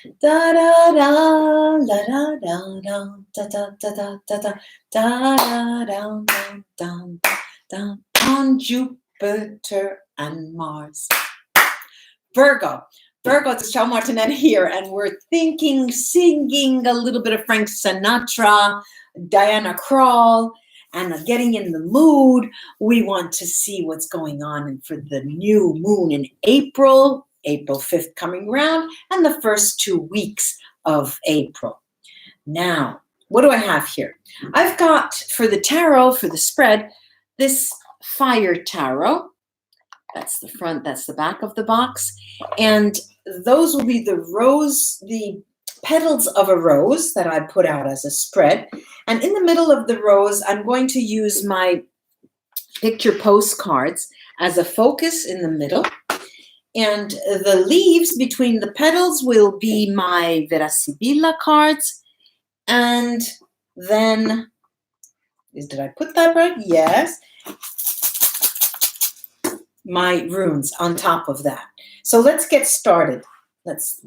Da da da la da da da da da da da da da da da da da on Jupiter and Mars. Virgo. Virgo, it's Michelle Martinette here, and we're thinking, singing a little bit of Frank Sinatra, Diana Krall, and getting in the mood. We want to see what's going on for the new moon in April 5th coming round, and the first 2 weeks of April. Now, what do I have here? I've got, for the tarot, for the spread, this fire tarot. That's the front, that's the back of the box. And those will be the petals of a rose that I put out as a spread. And in the middle of the rose, I'm going to use my picture postcards as a focus in the middle. And the leaves between the petals will be my Vera Sibilla cards. And then, did I put that right? Yes. My runes on top of that. So let's get started. Let's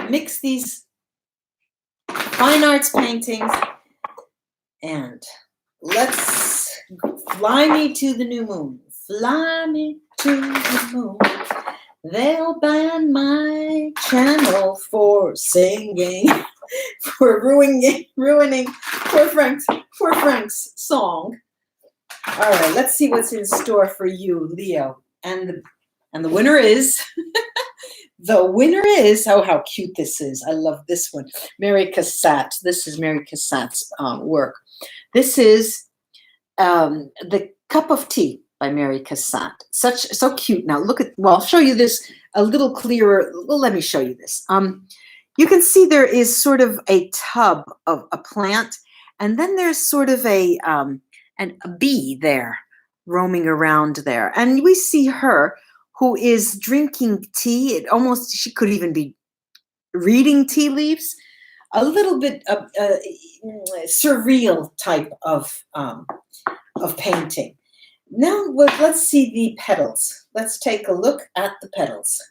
mix these fine arts paintings and let's fly me to the new moon. Fly me to the moon. They'll ban my channel for singing, for ruining poor Frank's song. All right, let's see what's in store for you, Leo. And the winner is, oh, how cute this is. I love this one. Mary Cassatt. This is Mary Cassatt's work. This is The Cup of Tea by Mary Cassatt. So cute. Now look at, well, I'll show you this a little clearer. Well, let me show you this. You can see there is sort of a tub of a plant, and then there's sort of a bee there roaming around there. And we see her who is drinking tea. She could even be reading tea leaves. A little bit of surreal type of painting. Now let's see the petals. Let's take a look at the petals.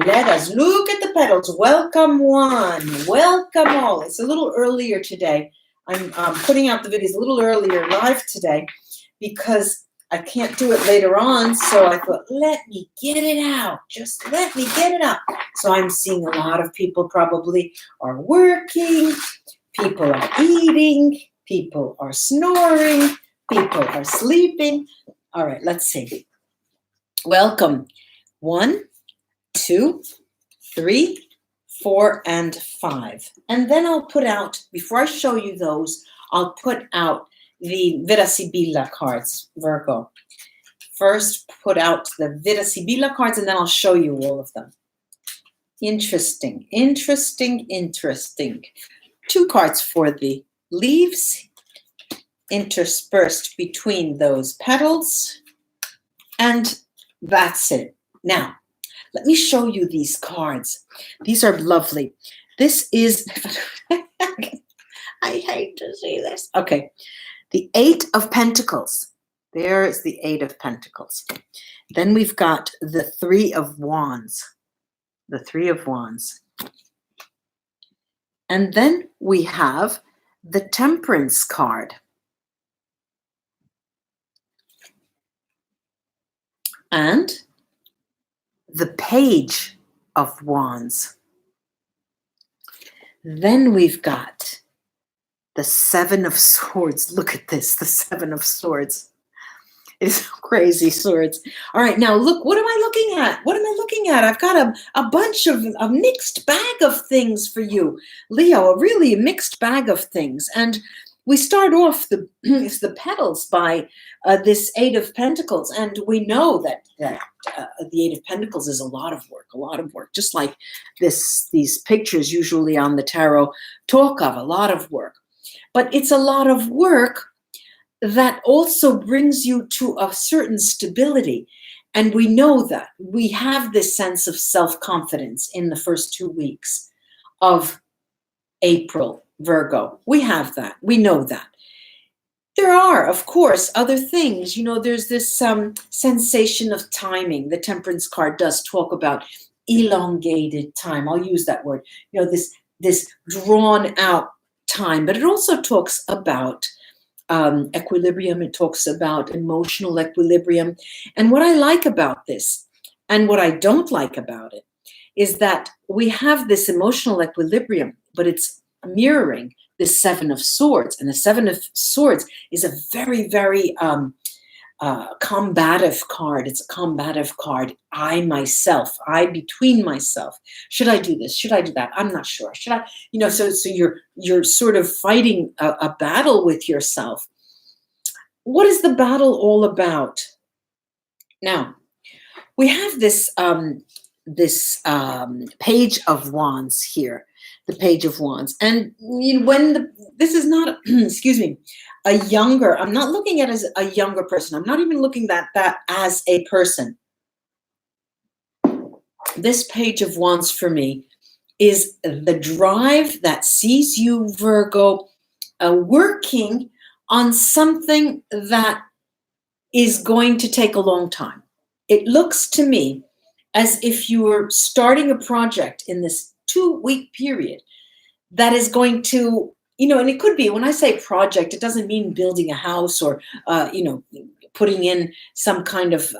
Let us look at the petals. Welcome one, welcome all. It's a little earlier today. I'm putting out the videos a little earlier live today because I can't do it later on. So I thought, let me get it out. Just let me get it out. So I'm seeing a lot of people probably are working. People are eating. People are snoring. People are sleeping. All right, let's see. Welcome. 1, 2, 3, 4, and 5. And then I'll put out, before I show you those, I'll put out the Vera Sibilla cards, Virgo. First, put out the Vera Sibilla cards, and then I'll show you all of them. Interesting, interesting, interesting. 2 cards for the leaves, interspersed between those petals, and that's it. Now, let me show you these cards. These are lovely. This is, I hate to see this. Okay, the 8 of Pentacles. There is the 8 of Pentacles. Then we've got the 3 of Wands. The 3 of Wands. And then we have the Temperance card. And the Page of Wands. Then we've got the 7 of Swords. Look at this, the 7 of Swords. It's crazy swords. All right, now look, what am I looking at? What am I looking at? I've got a bunch of a mixed bag of things for you, Leo, a really mixed bag of things. And we start off the petals by this 8 of Pentacles, and we know that the 8 of Pentacles is a lot of work, just like these pictures usually on the tarot talk of, a lot of work. But it's a lot of work that also brings you to a certain stability. And we know that we have this sense of self-confidence in the first 2 weeks of April, Virgo. We have that. We know that. There are, of course, other things. You know, there's this sensation of timing. The Temperance card does talk about elongated time. I'll use that word. You know, this drawn out time. But it also talks about equilibrium. It talks about emotional equilibrium. And what I like about this, and what I don't like about it, is that we have this emotional equilibrium, but it's mirroring the Seven of Swords. And the Seven of Swords is a very, very combative card. It's a combative card. I between myself. Should I do this? Should I do that? I'm not sure. Should I? You know, so you're sort of fighting a battle with yourself. What is the battle all about? Now, we have this Page of Wands here, the Page of Wands, and you know, this is not excuse me, a younger. I'm not looking at it as a younger person. I'm not even looking at that as a person. This Page of Wands for me is the drive that sees you, Virgo, working on something that is going to take a long time. It looks to me as if you were starting a project in this 2-week period that is going to, you know, and it could be, when I say project, it doesn't mean building a house or, you know, putting in some kind of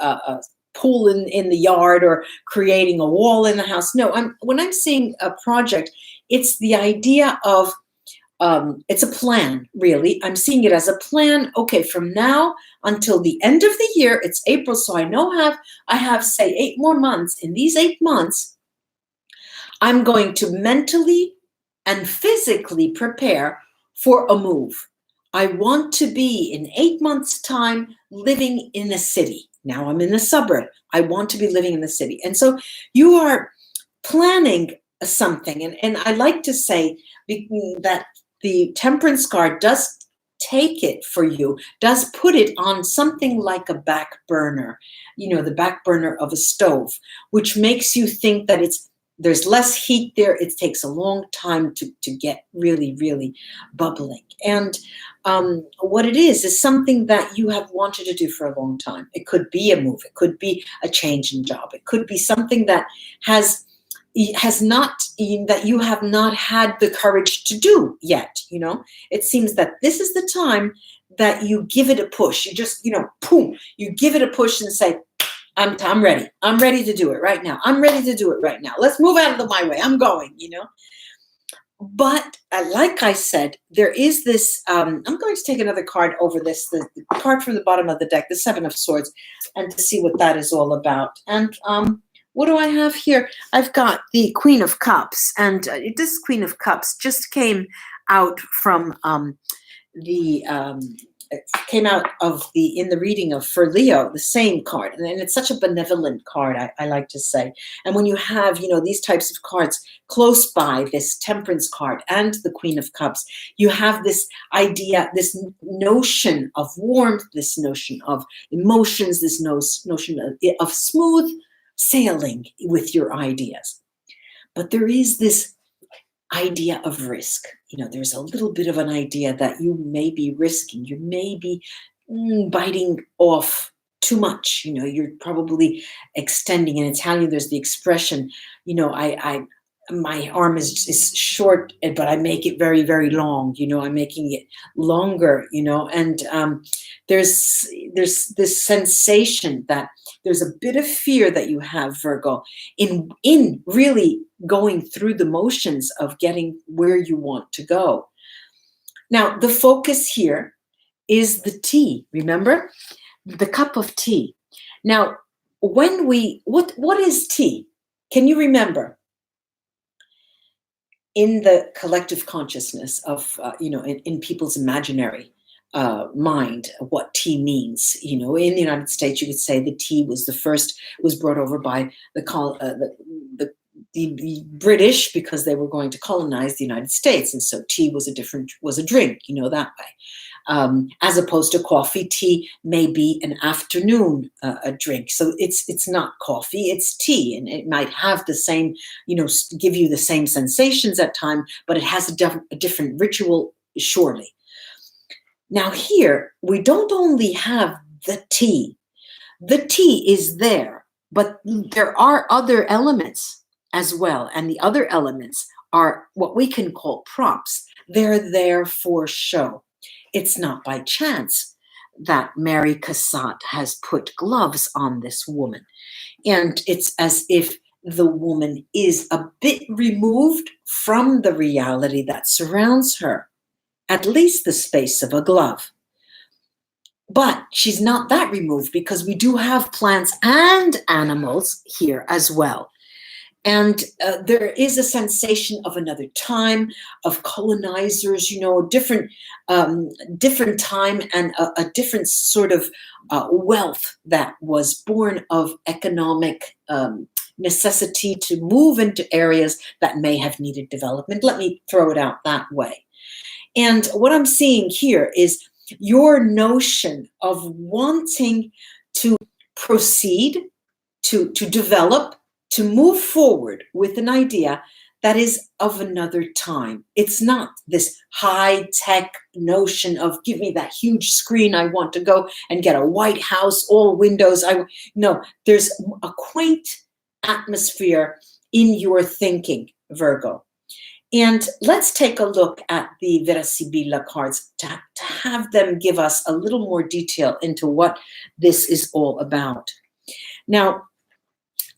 pool in the yard or creating a wall in the house. No, when I'm saying a project, it's the idea of, it's a plan, really. I'm seeing it as a plan. Okay, from now until the end of the year, it's April, so I have, say, 8 more months. In these 8 months, I'm going to mentally and physically prepare for a move. I want to be, in 8 months' time, living in a city. Now I'm in the suburb. I want to be living in the city. And so you are planning something. And I like to say that the Temperance card does take it for you, does put it on something like a back burner, you know, the back burner of a stove, which makes you think that there's less heat there. It takes a long time to get really, really bubbling. And what it is something that you have wanted to do for a long time. It could be a move. It could be a change in job. It could be something that that you have not had the courage to do yet. You know, it seems that this is the time that you give it a push. You just, you know, boom, you give it a push and say, I'm ready. I'm ready to do it right now. I'm ready to do it right now. Let's move out of my way. I'm going, you know. But like I said, there is this, I'm going to take another card over this, the card from the bottom of the deck, the Seven of Swords, and to see what that is all about. And what do I have here? I've got the Queen of Cups, and this Queen of Cups just came out from it came out of in the reading of for Leo, the same card. And it's such a benevolent card, I like to say. And when you have, you know, these types of cards close by, this Temperance card and the Queen of Cups, you have this idea, this notion of warmth, this notion of emotions, this notion of smooth sailing with your ideas. But there is this idea of risk. You know, there's a little bit of an idea that you may be risking. You may be biting off too much. You know, you're probably extending. In Italian, there's the expression, you know, my arm is short, but I make it very, very long. You know, I'm making it longer, you know, and there's this sensation that there's a bit of fear that you have, Virgo, in really going through the motions of getting where you want to go. Now, the focus here is the tea. Remember? The cup of tea. Now, when what is tea? Can you remember? In the collective consciousness of, you know, in people's imaginary mind, what tea means. You know, in the United States, you could say the tea was brought over by the British because they were going to colonize the United States, and so tea was a drink, you know, that way. As opposed to coffee, tea may be an afternoon a drink. So it's not coffee, it's tea, and it might have the same, you know, give you the same sensations at time, but it has a different ritual, surely. Now here, we don't only have the tea. The tea is there, But there are other elements as well. And the other elements are what we can call props. They're there for show. It's not by chance that Mary Cassatt has put gloves on this woman. And it's as if the woman is a bit removed from the reality that surrounds her, at least the space of a glove. But she's not that removed, because we do have plants and animals here as well. And there is a sensation of another time, of colonizers, different time, and a different sort of wealth that was born of economic necessity to move into areas that may have needed development. Let me throw it out that way. And what I'm seeing here is your notion of wanting to proceed, to develop, to move forward with an idea that is of another time. It's not this high-tech notion of give me that huge screen, I want to go and get a White House, all windows. No, there's a quaint atmosphere in your thinking, Virgo. And let's take a look at the Vera Sibilla cards to have them give us a little more detail into what this is all about. Now,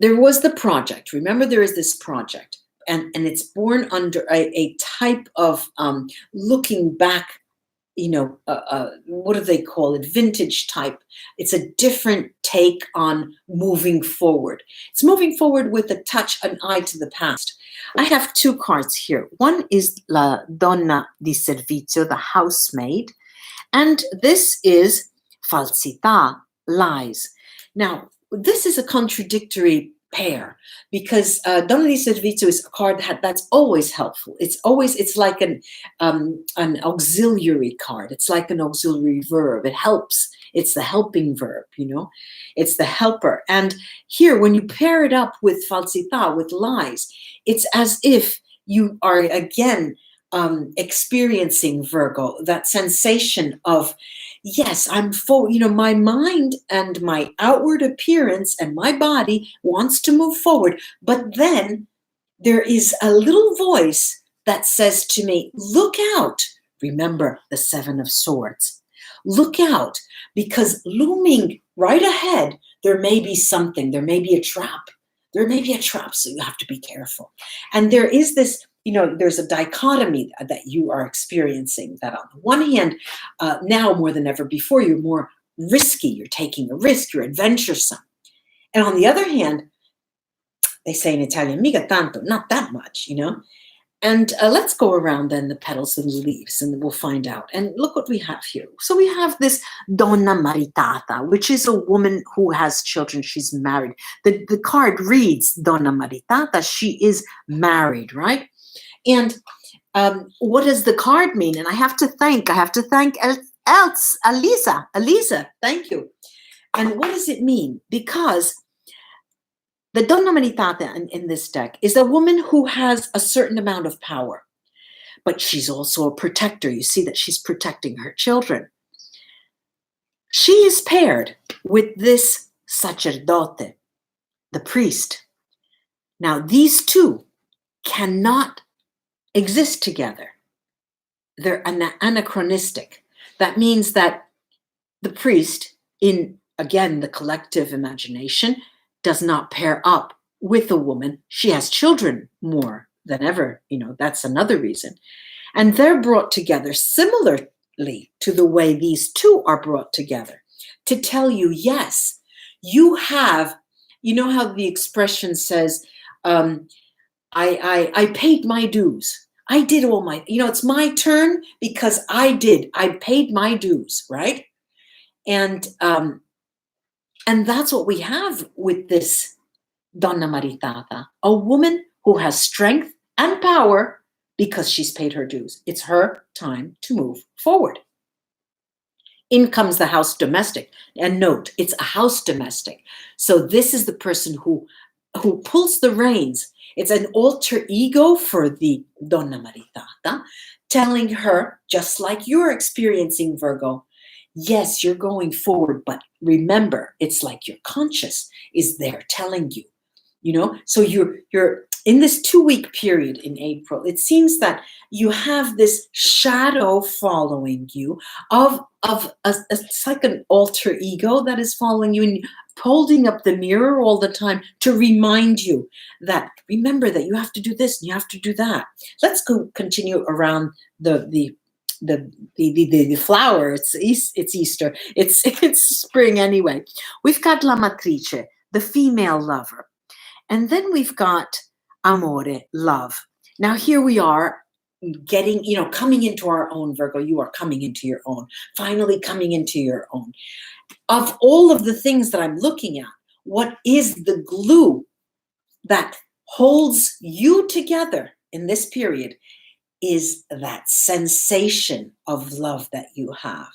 there was the project. Remember, there is this project, and it's born under a type of looking back, what do they call it? Vintage type. It's a different take on moving forward. It's moving forward with a touch, an eye to the past. I have two cards here. One is La Donna di Servizio, the housemaid, and this is Falsità, lies. Now, this is a contradictory pair, because Donna di Servizio is a card that's always helpful. It's like an auxiliary card. It's like an auxiliary verb. It helps. It's the helping verb, It's the helper. And here, when you pair it up with Falsità, with lies, it's as if you are again experiencing, Virgo, that sensation of, yes, I'm full, my mind and my outward appearance and my body wants to move forward. But then there is a little voice that says to me, look out. Remember the Seven of Swords. Look out, because looming right ahead, there may be something. There may be a trap. There may be a trap, so you have to be careful. And there is this, there's a dichotomy that you are experiencing, that on the one hand, now more than ever before, you're more risky. You're taking a risk. You're adventuresome. And on the other hand, they say in Italian, mica tanto, not that much, And let's go around then the petals and the leaves, and we'll find out. And look what we have here. So we have this donna maritata, which is a woman who has children. She's married. The card reads donna maritata. She is married, right? And what does the card mean? And I have to thank Elisa, thank you. And what does it mean? Because the Donna Maritata in this deck is a woman who has a certain amount of power, but she's also a protector. You see that she's protecting her children. She is paired with this sacerdote, the priest. Now, these two cannot exist together. They're anachronistic. That means that the priest, in, again, the collective imagination, does not pair up with a woman. She has children more than ever. That's another reason. And they're brought together similarly to the way these two are brought together to tell you, yes, you have, how the expression says, I paid my dues. I did all my, it's my turn because I paid my dues, right? And that's what we have with this Donna Maritata, a woman who has strength and power because she's paid her dues. It's her time to move forward. In comes the house domestic. And note, it's a house domestic. So this is the person who pulls the reins. It's an alter ego for the Donna Maritata, telling her, just like you're experiencing, Virgo, Yes, you're going forward, but remember, it's like your conscious is there telling you, so you're in this 2-week period in April. It seems that you have this shadow following you it's like an alter ego that is following you and holding up the mirror all the time to remind you that, remember that you have to do this and you have to do that. Let's go continue around the flower. It's Easter. It's spring anyway. We've got La Matrice, the female lover. And then we've got Amore, love. Now here we are getting, coming into our own, Virgo. You are coming into your own, finally coming into your own. Of all of the things that I'm looking at, what is the glue that holds you together in this period is that sensation of love that you have.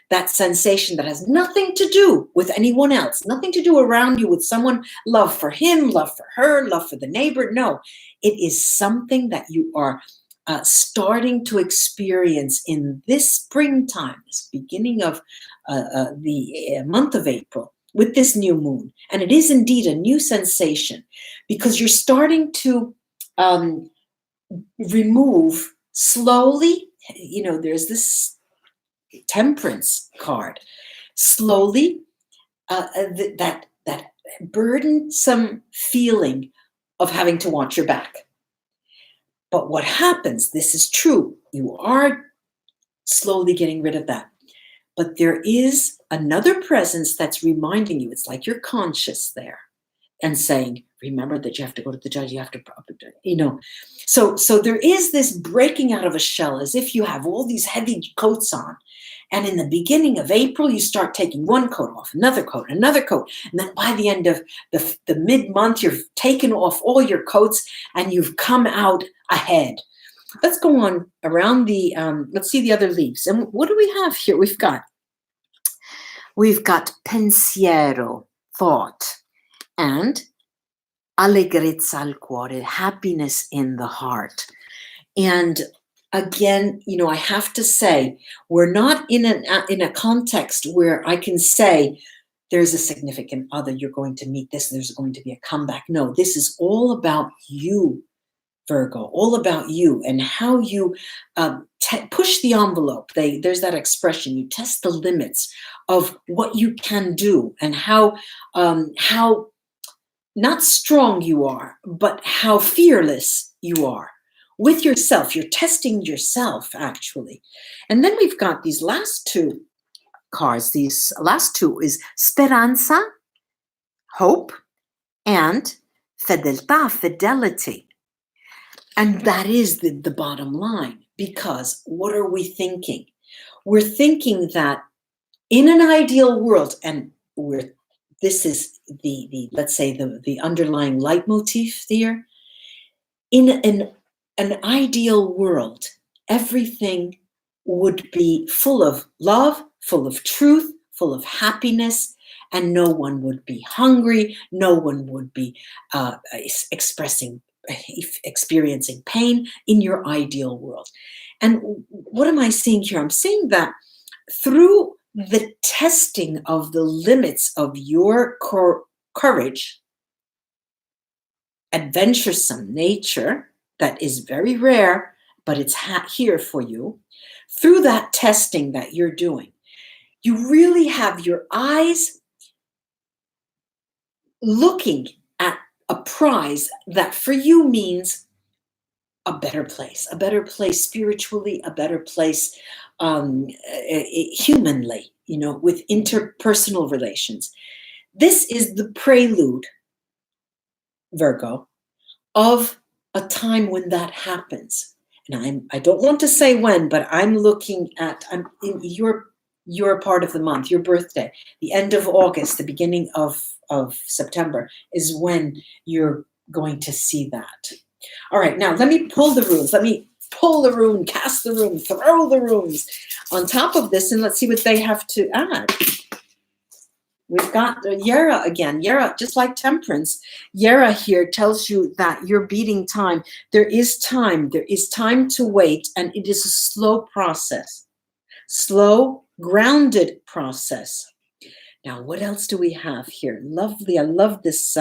That sensation that has nothing to do with anyone else, nothing to do around you with someone, love for him, love for her, love for the neighbor. No, it is something that you are starting to experience in this springtime, this beginning of the month of April with this new moon. And it is indeed a new sensation because you're starting to remove slowly, there's this Temperance card, slowly that burdensome feeling of having to watch your back. But what happens, this is true, you are slowly getting rid of that. But there is another presence that's reminding you, it's like you're conscious there and saying, remember that you have to go to the judge, you have to, So there is this breaking out of a shell as if you have all these heavy coats on. And in the beginning of April, you start taking one coat off, another coat. And then by the end of the mid-month, you've taken off all your coats and you've come out ahead. Let's go on around let's see the other leaves. And what do we have here? We've got pensiero, thought, and allegrezza al cuore, happiness in the heart. And again, I have to say, we're not in a context where I can say there's a significant other, you're going to meet this, there's going to be a comeback. No, this is all about you, Virgo, all about you and how you push the envelope. There's that expression, you test the limits of what you can do and how not strong you are, but how fearless you are with yourself. You're testing yourself, actually. And then we've got these last two cards. These last two is speranza, hope, and fedeltà, fidelity. And that is the bottom line, because what are we thinking? We're thinking that in an ideal world, and this is the let's say the underlying leitmotif there. In an ideal world, everything would be full of love, full of truth, full of happiness, and no one would be hungry. No one would be experiencing pain in your ideal world. And what am I seeing here? I'm seeing that through the testing of the limits of your courage, adventuresome nature that is very rare, but it's here for you, through that testing that you're doing, you really have your eyes looking at a prize that for you means a better place spiritually, a better place humanly, with interpersonal relations. This is the prelude, Virgo, of a time when that happens. And I don't want to say when, but I'm looking at, in your part of the month, your birthday, the end of August, the beginning of September is when you're going to see that. All right, now let me pull the runes. Let me pull the rune, cast the rune, throw the runes on top of this, and let's see what they have to add. We've got Yera again. Yera, just like Temperance, Yera here tells you that you're beating time. There is time. There is time to wait, and it is a slow process. slow, grounded process. Now, what else do we have here? Lovely. I love this.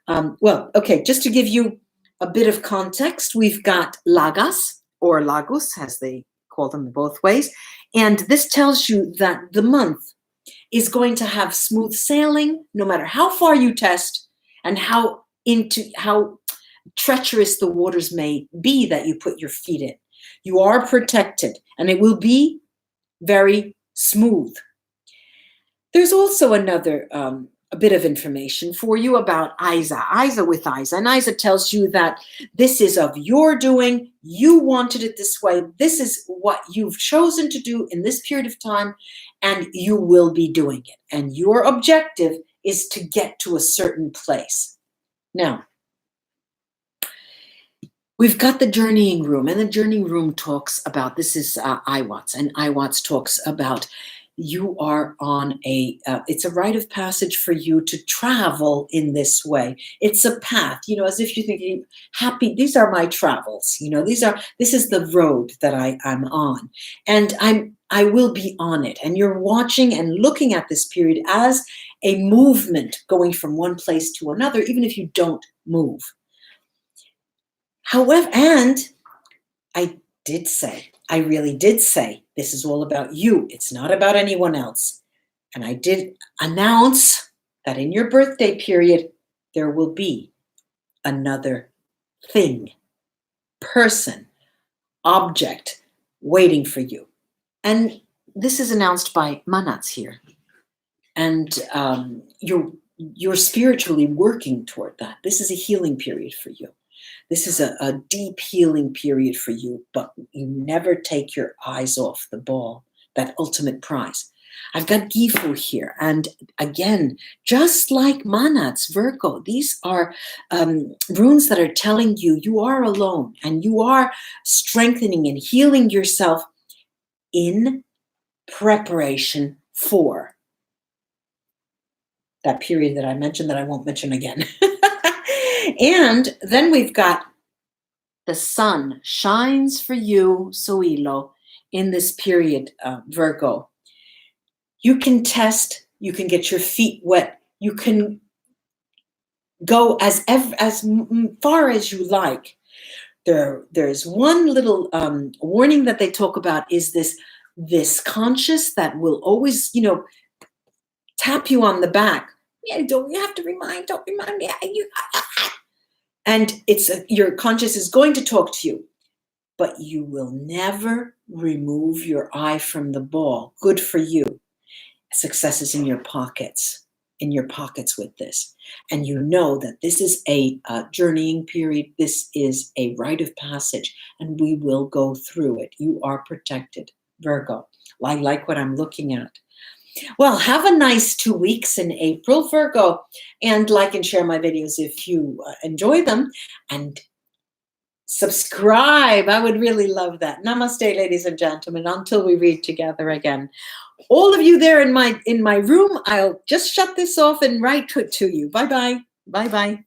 Well, okay, just to give you a bit of context, we've got Lagas or Lagos, as they call them both ways. And this tells you that the month is going to have smooth sailing, no matter how far you test and how treacherous the waters may be that you put your feet in. You are protected, and it will be very smooth. There's also another a bit of information for you about Isa with Isa. And Isa tells you that this is of your doing. You wanted it this way. This is what you've chosen to do in this period of time, and you will be doing it. And your objective is to get to a certain place. Now, we've got the journeying room, and the journeying room talks about, this is Iwatts, and Iwatts talks about you are on it's a rite of passage for you to travel in this way. It's a path, as if you're thinking, happy, these are my travels, this is the road that I'm on, and I will be on it. And you're watching and looking at this period as a movement going from one place to another, even if you don't move. However, and I really did say, this is all about you. It's not about anyone else. And I did announce that in your birthday period, there will be another thing, person, object waiting for you. And this is announced by Manats here. And you're spiritually working toward that. This is a healing period for you. This is a deep healing period for you, but you never take your eyes off the ball, that ultimate prize. I've got Gifu here. And again, just like Manats, Virgo, these are runes that are telling you you are alone and you are strengthening and healing yourself in preparation for that period that I mentioned that I won't mention again. And then we've got the sun shines for you, Soilo, in this period, Virgo. You can test, you can get your feet wet, you can go as far as you like. There's one little warning that they talk about is this conscious that will always, tap you on the back. Yeah, don't you have to don't remind me. And your conscious is going to talk to you, but you will never remove your eye from the ball. Good for you. Success is in your pockets with this. And you know that this is a journeying period. This is a rite of passage, and we will go through it. You are protected, Virgo. I like what I'm looking at. Well, have a nice 2 weeks in April, Virgo, and like and share my videos if you enjoy them, and subscribe. I would really love that. Namaste, ladies and gentlemen, until we read together again. All of you there in my room, I'll just shut this off and write to you. Bye-bye. Bye-bye.